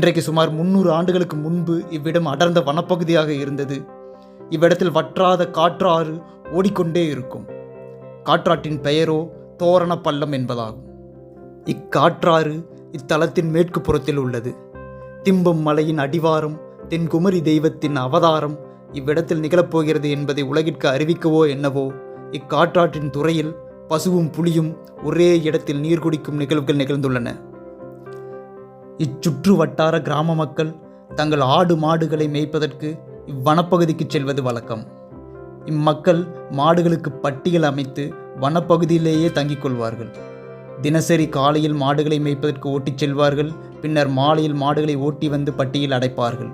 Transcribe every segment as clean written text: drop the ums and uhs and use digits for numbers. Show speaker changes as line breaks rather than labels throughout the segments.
இன்றைக்கு சுமார் 300 ஆண்டுகளுக்கு முன்பு இவ்விடம் அடர்ந்த வனப்பகுதியாக இருந்தது. இவ்விடத்தில் வற்றாத காற்றாறு ஓடிக்கொண்டே இருக்கும். காற்றாற்றின் பெயரோ தோரண பள்ளம் என்பதாகும். இக்காற்றாறு இத்தலத்தின் மேற்கு புறத்தில் உள்ளது. திம்பம் மலையின் அடிவாரம், தென்குமரி தெய்வத்தின் அவதாரம் இவ்விடத்தில் நிகழப்போகிறது என்பதை உலகிற்கு அறிவிக்கவோ என்னவோ இக்காற்றாற்றின் துறையில் பசுவும் புலியும் ஒரே இடத்தில் நீர் குடிக்கும் நிகழ்வுகள் நிகழ்ந்துள்ளன. இச்சுற்று வட்டார கிராம மக்கள் தங்கள் ஆடு மாடுகளை மேய்ப்பதற்கு இவ்வனப்பகுதிக்கு செல்வது வழக்கம். இம்மக்கள் மாடுகளுக்கு பட்டிகள் அமைத்து வனப்பகுதியிலேயே தங்கிக் கொள்வார்கள். தினசரி காலையில் மாடுகளை மேய்ப்பதற்கு ஓட்டிச் செல்வார்கள். பின்னர் மாலையில் மாடுகளை ஓட்டி வந்து பட்டியில் அடைப்பார்கள்.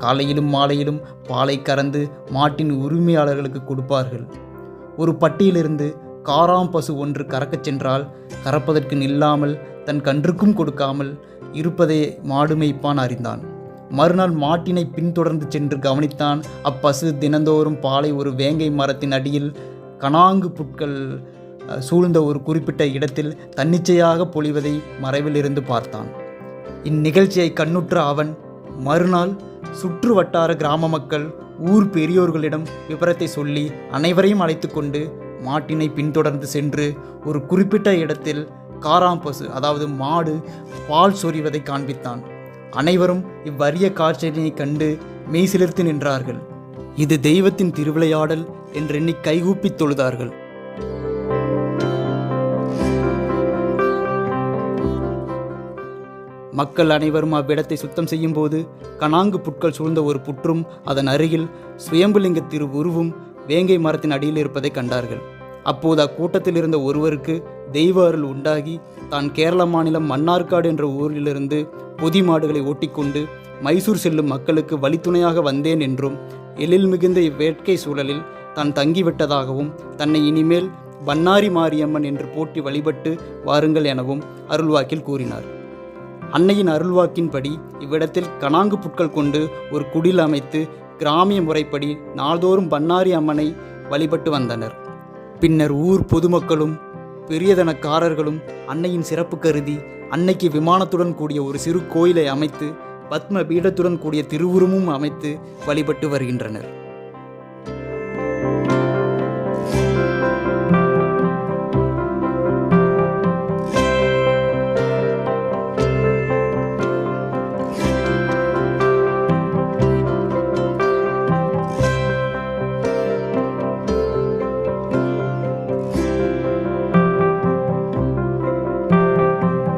காலையிலும் மாலையிலும் பாலை கறந்து மாட்டின் உரிமையாளர்களுக்கு கொடுப்பார்கள். ஒரு பட்டியிலிருந்து காராம் பசு ஒன்று கறக்கச் சென்றால் கறப்பதற்கு நில்லாமல் தன் கன்றுக்கும் கொடுக்காமல் இருப்பதை மாடு மேய்ப்பான் அறிந்தான். மறுநாள் மாட்டினை பின்தொடர்ந்து சென்று கவனித்தான். அப்பசு தினந்தோறும் பாலை ஒரு வேங்கை மரத்தின் அடியில் கனாங்கு புட்கள் சூழ்ந்த ஒரு குறிப்பிட்ட இடத்தில் தன்னிச்சையாக பொழிவதை மறைவில் இருந்து பார்த்தான். இந்நிகழ்ச்சியை கண்ணுற்ற அவன் மறுநாள் சுற்று வட்டார கிராம மக்கள் ஊர் பெரியோர்களிடம் விபரத்தை சொல்லி அனைவரையும் அழைத்து கொண்டு மாட்டினை பின்தொடர்ந்து சென்று ஒரு குறிப்பிட்ட இடத்தில் காராம்பசு அதாவது மாடு பால் சொரிவதை காண்பித்தான். அனைவரும் இவ்வரிய காட்சியினை கண்டு மெய்சிலிர்த்து நின்றார்கள். இது தெய்வத்தின் திருவிளையாடல் என்றெண்ணி கைகூப்பி தொழுதார்கள். மக்கள் அனைவரும் அவ்விடத்தை சுத்தம் செய்யும் போது கனாங்கு புட்கள் சூழ்ந்த ஒரு புற்றும் அதன் அருகில் சுயம்புலிங்க திருவுருவும் வேங்கை மரத்தின் அடியில் இருப்பதை கண்டார்கள். அப்போது அக்கூட்டத்தில் இருந்த ஒருவருக்கு தெய்வ அருள் உண்டாகி தான் கேரள மாநிலம் மன்னார்காடு என்ற ஊரிலிருந்து பொதி மாடுகளை ஓட்டிக்கொண்டு மைசூர் செல்லும் மக்களுக்கு வழித்துணையாக வந்தேன் என்றும் எழில் மிகுந்த இவ்வேட்கை சூழலில் தான் தங்கிவிட்டதாகவும் தன்னை இனிமேல் பன்னாரி மாரியம்மன் என்று போற்றி வழிபட்டு வாருங்கள் எனவும் அருள்வாக்கில் கூறினார். அன்னையின் அருள்வாக்கின்படி இவ்விடத்தில் கனாங்கு புட்கள் கொண்டு ஒரு குடில் அமைத்து கிராமிய முறைப்படி நாள்தோறும் பன்னாரி அம்மனை வழிபட்டு வந்தனர். பின்னர் ஊர் பொதுமக்களும் பெரியதனக்காரர்களும் அன்னையின் சிறப்பு கருதி அன்னைக்கு விமானத்துடன் கூடிய ஒரு சிறு கோயிலை அமைத்து பத்ம பீடத்துடன் கூடிய திருவுருவமும் அமைத்து வழிபட்டு வருகின்றனர்.